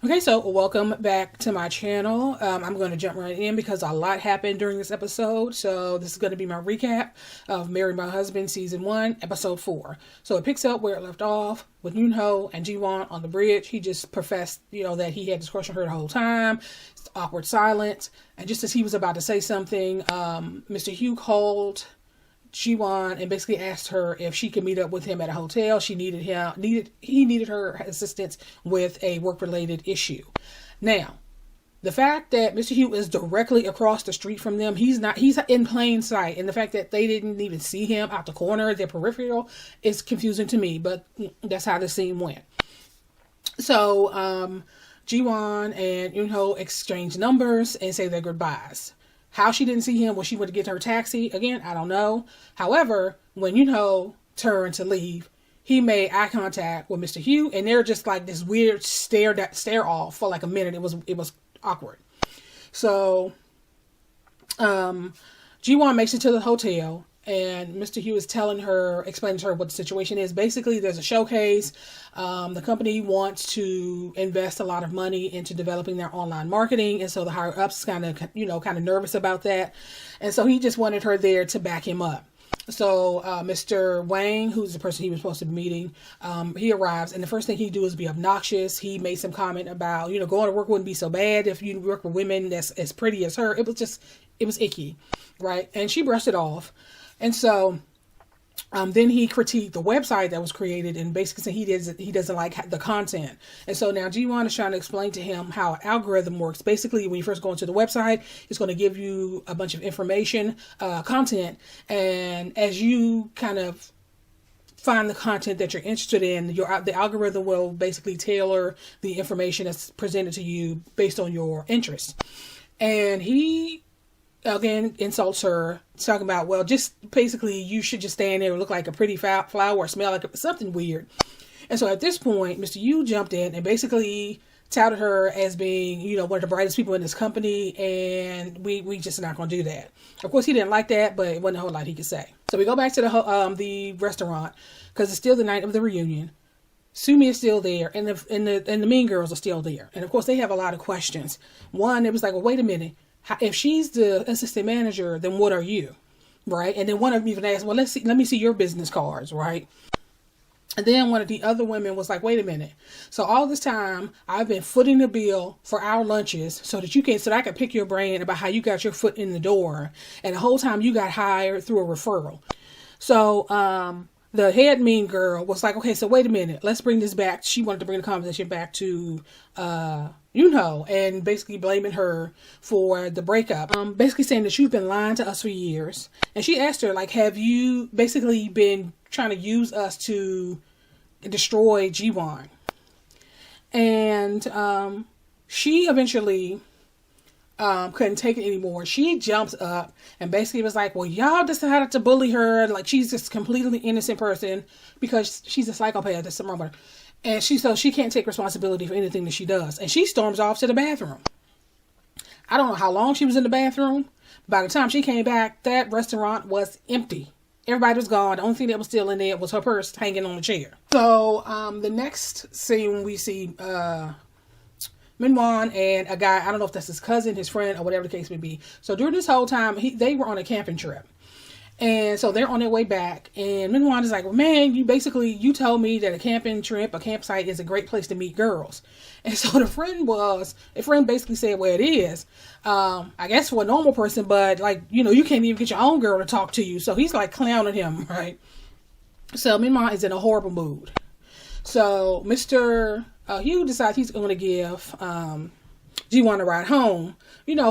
Okay, so welcome back to my channel. I'm going to jump right in because a lot happened during this episode. So this is going to be my recap of Marry My Husband Season 1, Episode 4. So it picks up where it left off with Yoon-ho and Ji-won on the bridge. He just professed, that he had this crush on her the whole time. It's awkward silence. And just as he was about to say something, Mr. Hugh called Ji-won and basically asked her if she could meet up with him at a hotel. He needed her assistance with a work-related issue. Now, the fact that Mr. Hugh is directly across the street from them, he's in plain sight, and the fact that they didn't even see him out the corner, their peripheral, is confusing to me, but that's how the scene went. So, Ji-won and Yoon-ho exchange numbers and say their goodbyes. How she didn't see him when she went to get her taxi, again, I don't know. However, when Yoon-ho turned to leave, he made eye contact with Mr. Hugh, and they're just like this weird stare off for like a minute. It was awkward. So, Ji-won makes it to the hotel, and Mr. Hugh is explaining to her what the situation is. Basically, there's a showcase. The company wants to invest a lot of money into developing their online marketing. And so the higher ups kind of nervous about that. And so he just wanted her there to back him up. So, Mr. Wang, who's the person he was supposed to be meeting, he arrives, and the first thing he do is be obnoxious. He made some comment about, going to work wouldn't be so bad if you work with women that's as pretty as her. It was icky, right? And she brushed it off. And so, then he critiqued the website that was created and basically said he doesn't like the content. And so now Ji-won is trying to explain to him how an algorithm works. Basically, when you first go into the website, it's going to give you a bunch of information, content. And as you kind of find the content that you're interested in, the algorithm will basically tailor the information that's presented to you based on your interests. And he again insults her, talking about, well, just basically you should just stand there and look like a pretty flower or smell like something weird. And so at this point, Mr. Yu jumped in and basically touted her as being, one of the brightest people in this company, and we just not going to do that. Of course, he didn't like that, but it wasn't a whole lot he could say. So we go back to the restaurant because it's still the night of the reunion. Sumi is still there, and the mean girls are still there, and of course they have a lot of questions. One, it was like, well, wait a minute. If she's the assistant manager, then what are you, right? And then one of them even asked, well, let me see your business cards, right? And then one of the other women was like, wait a minute. So all this time, I've been footing the bill for our lunches so that I can pick your brain about how you got your foot in the door. And the whole time you got hired through a referral. So, the head mean girl was like, okay, so wait a minute. Let's bring this back. She wanted to bring the conversation back to, Yoon-ho, and basically blaming her for the breakup. Basically saying that you've been lying to us for years. And she asked her, like, have you basically been trying to use us to destroy Ji-won? And she eventually couldn't take it anymore. She jumps up and basically was like, well, y'all decided to bully her. Like, she's this completely innocent person because she's a psychopath. There's something wrong with her. And she can't take responsibility for anything that she does. And she storms off to the bathroom. I don't know how long she was in the bathroom. By the time she came back, that restaurant was empty. Everybody was gone. The only thing that was still in there was her purse hanging on the chair. So, the next scene we see, Min-won and a guy, I don't know if that's his cousin, his friend, or whatever the case may be. So during this whole time, they were on a camping trip. And so they're on their way back, and Min-won is like, well, man, you told me that a camping trip, a campsite is a great place to meet girls. And so the friend basically said, well, it is, I guess for a normal person, but like, you can't even get your own girl to talk to you. So he's like clowning him, right? So Min-won is in a horrible mood. So Mr. Hugh decides he's going to give Ji-won a ride home,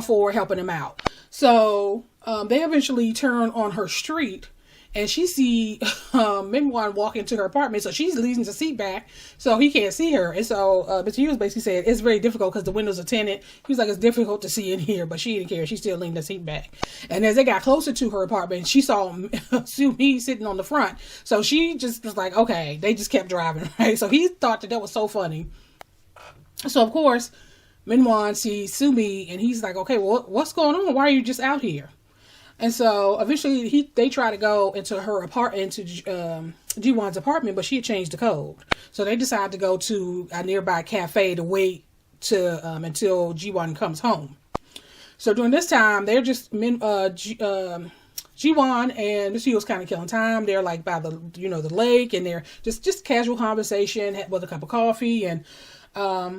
for helping him out. So they eventually turn on her street, and she see Min-won walk into her apartment. So she's leaning the seat back so he can't see her. And so Mr. Hughes basically said it's very difficult because the windows are tinted. He was like, it's difficult to see in here, but she didn't care. She still leaned the seat back. And as they got closer to her apartment, she saw Sumi sitting on the front. So she just was like, okay. They just kept driving, right? So he thought that was so funny. So of course, Min-won sees Sumi, and he's like, okay, well, what's going on? Why are you just out here? And so eventually they try to go into her apartment, into Ji-won's apartment, but she had changed the code. So they decide to go to a nearby cafe to wait to until Ji-won comes home. So during this time, they're just Ji-won and Mr. Hyuk's kind of killing time. They're like by the the lake, and they're just casual conversation with a cup of coffee. And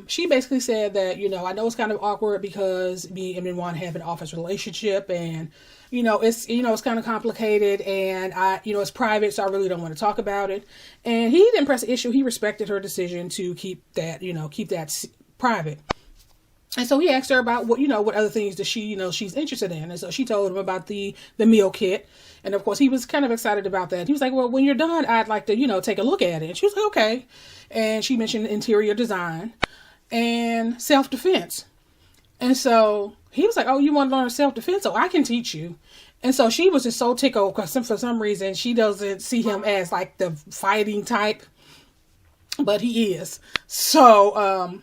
she basically said that I know it's kind of awkward because me and Min-won have an office relationship, and it's kind of complicated, and it's private, so I really don't want to talk about it. And he didn't press the issue. He respected her decision to keep that private. And so he asked her about what other things that she's interested in. And so she told him about the meal kit. And of course he was kind of excited about that. He was like, well, when you're done, I'd like to, take a look at it. And she was like, okay. And she mentioned interior design and self-defense. And so he was like, oh, you want to learn self-defense? So I can teach you. And so she was just so tickled because for some reason she doesn't see him as like the fighting type, but he is. So,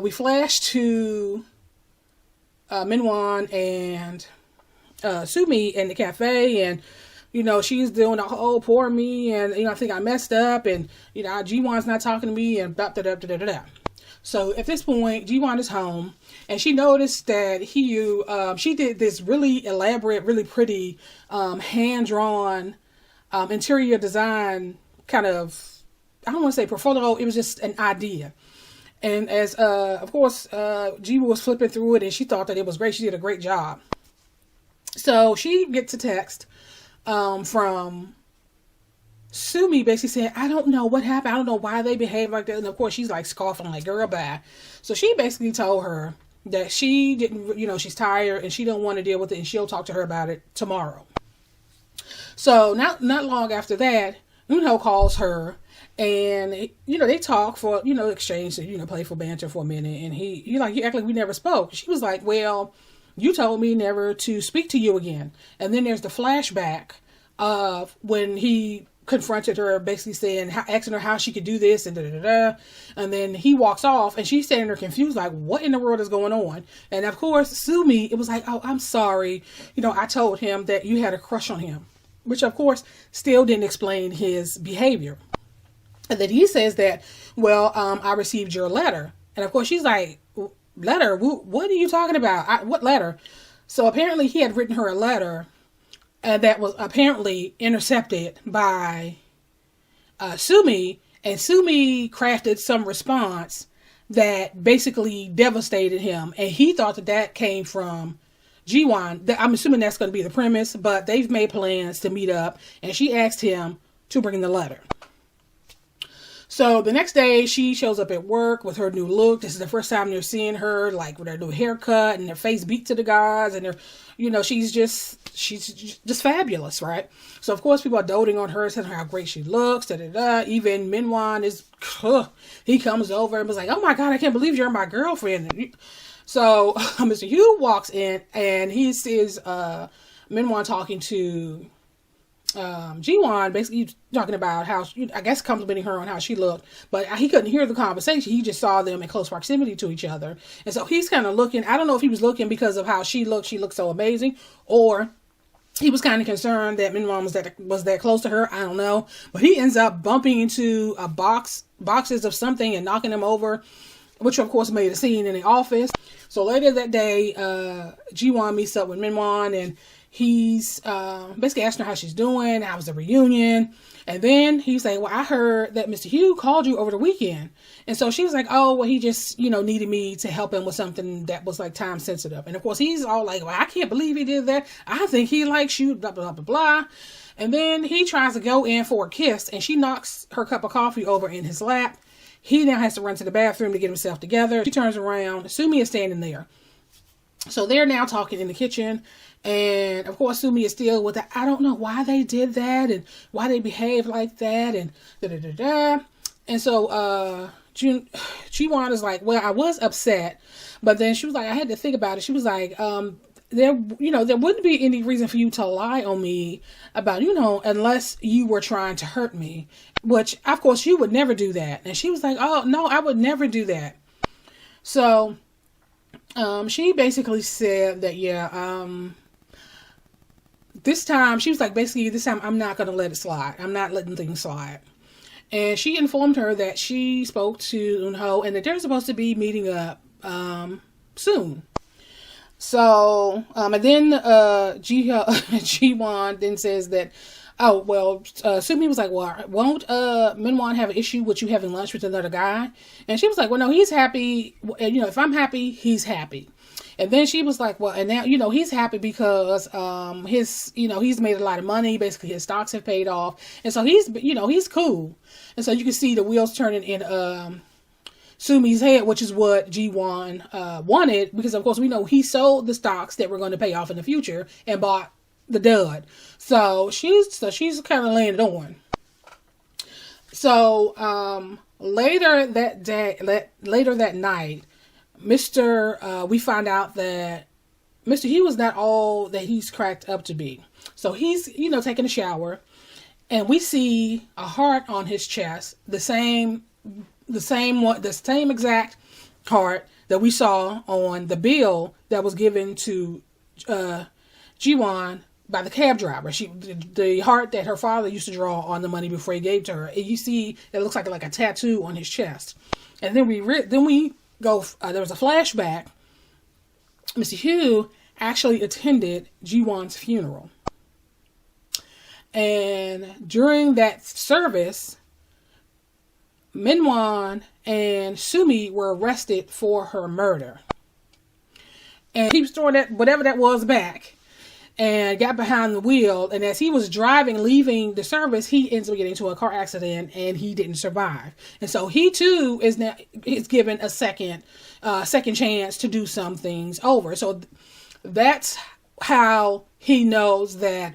we flash to Min-won and Sumi in the cafe, and she's doing a whole poor me, and I think I messed up, and Ji-won's not talking to me, and da da da da da. So at this point, Ji-won is home, and she noticed that she did this really elaborate, really pretty hand-drawn interior design kind of, I don't want to say portfolio, it was just an idea. And as, of course, Ji was flipping through it, and she thought that it was great. She did a great job. So she gets a text from Sumi basically saying, I don't know what happened. I don't know why they behave like that. And of course, she's like scoffing, like, girl, bye. So she basically told her that she didn't, she's tired and she don't want to deal with it, and she'll talk to her about it tomorrow. So not long after that, Eun-ho calls her. And, they talk for, exchange, playful banter for a minute. And he act like we never spoke. She was like, well, you told me never to speak to you again. And then there's the flashback of when he confronted her, basically saying, asking her how she could do this and da-da-da-da. And then he walks off and she's standing there confused, like, what in the world is going on? And of course, Sumi, it was like, oh, I'm sorry. I told him that you had a crush on him, which of course still didn't explain his behavior. And then he says that, well, I received your letter. And of course she's like, letter? What are you talking about? What letter? So apparently he had written her a letter that was apparently intercepted by Sumi. And Sumi crafted some response that basically devastated him. And he thought that came from Ji-won. I'm assuming that's going to be the premise, but they've made plans to meet up. And she asked him to bring the letter. So the next day she shows up at work with her new look. This is the first time they're seeing her, like, with her new haircut and her face beat to the gods, and her, she's just fabulous, right? So of course people are doting on her, telling her how great she looks, da da da. Even Min-won he comes over and was like, oh my god, I can't believe you're my girlfriend. So Mr. Hyuk walks in and he sees Min-won talking to Ji-won, basically talking about how, I guess complimenting her on how she looked, but he couldn't hear the conversation. He just saw them in close proximity to each other. And so he's kind of looking, I don't know if he was looking because of how she looked so amazing, or he was kind of concerned that Min-won was that close to her. I don't know. But he ends up bumping into boxes of something and knocking them over, which of course made a scene in the office. So later that day, Ji-won meets up with Min-won, and he's basically asking her how she's doing, how was the reunion. And then he's like, well, I heard that Mr. Hyuk called you over the weekend. And so she was like, oh, well, he just, needed me to help him with something that was like time sensitive. And of course, he's all like, well, I can't believe he did that. I think he likes you, blah, blah, blah, blah. And then he tries to go in for a kiss, and she knocks her cup of coffee over in his lap. He now has to run to the bathroom to get himself together. She turns around. Sumi is standing there. So they're now talking in the kitchen. And of course, Sumi is still with that. I don't know why they did that and why they behaved like that and da da da da. And so Ji-won is like, well, I was upset, but then she was like, I had to think about it. She was like, there wouldn't be any reason for you to lie on me about, unless you were trying to hurt me, which of course you would never do that. And she was like, oh no, I would never do that. So she basically said that, this time, she was like, basically, this time I'm not going to let it slide. I'm not letting things slide. And she informed her that she spoke to Eun-ho and that they're supposed to be meeting up soon. So, and then Ji-won then says that, oh, well, Sumi was like, well, won't Min-won have an issue with you having lunch with another guy? And she was like, well, no, he's happy. And, if I'm happy, he's happy. And then she was like, well, and now, he's happy because he's made a lot of money. Basically, his stocks have paid off. And so he's cool. And so you can see the wheels turning in Sumi's head, which is what Ji-won wanted, because of course we know he sold the stocks that were going to pay off in the future and bought the dud. So she's kind of laying it on. So later that night, we find out that Mr. Hugh is not all that he's cracked up to be. So he's taking a shower, and we see a heart on his chest, the same exact heart that we saw on the bill that was given to Ji-won by the cab driver. The heart that her father used to draw on the money before he gave to her. And you see, it looks like a tattoo on his chest. And then we go. There was a flashback. Mr. Hugh actually attended Ji-won's funeral, and during that service, Min-won and Sumi were arrested for her murder. And he restored that, whatever that was, back and got behind the wheel. And as he was leaving the service, he ends up getting into a car accident and he didn't survive. And so he too is given a second chance to do some things over. So that's how he knows that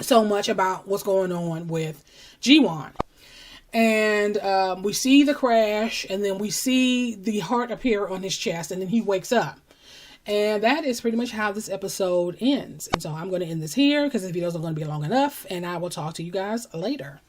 so much about what's going on with Ji-won. And we see the crash, and then we see the heart appear on his chest, and then he wakes up. And that is pretty much how this episode ends. And so I'm going to end this here because the videos are going to be long enough, and I will talk to you guys later.